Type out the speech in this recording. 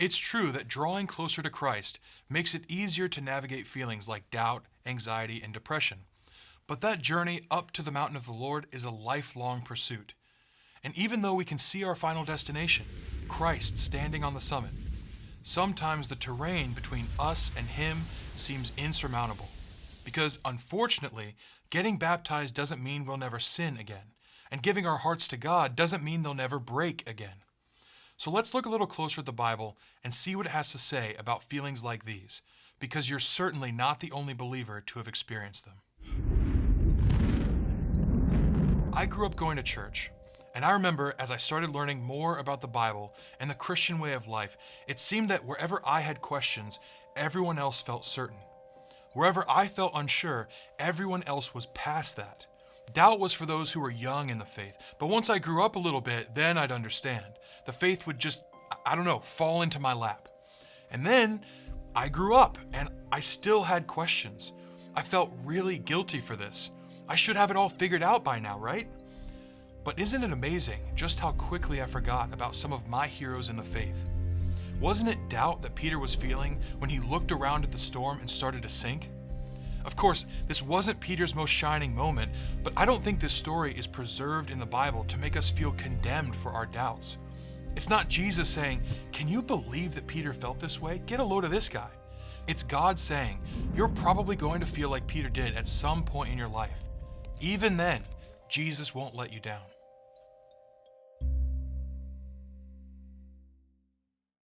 It's true that drawing closer to Christ makes it easier to navigate feelings like doubt, anxiety, and depression. But that journey up to the mountain of the Lord is a lifelong pursuit. And even though we can see our final destination, Christ standing on the summit, sometimes the terrain between us and Him seems insurmountable. Because unfortunately, getting baptized doesn't mean we'll never sin again. And giving our hearts to God doesn't mean they'll never break again. So let's look a little closer at the Bible and see what it has to say about feelings like these, because you're certainly not the only believer to have experienced them. I grew up going to church, and I remember as I started learning more about the Bible and the Christian way of life, it seemed that wherever I had questions, everyone else felt certain. Wherever I felt unsure, everyone else was past that. Doubt was for those who were young in the faith, but once I grew up a little bit, then I'd understand. The faith would just, fall into my lap. And then I grew up, and I still had questions. I felt really guilty for this. I should have it all figured out by now, right? But isn't it amazing just how quickly I forgot about some of my heroes in the faith? Wasn't it doubt that Peter was feeling when he looked around at the storm and started to sink? Of course, this wasn't Peter's most shining moment, but I don't think this story is preserved in the Bible to make us feel condemned for our doubts. It's not Jesus saying, "Can you believe that Peter felt this way? Get a load of this guy." It's God saying, "You're probably going to feel like Peter did at some point in your life. Even then, Jesus won't let you down."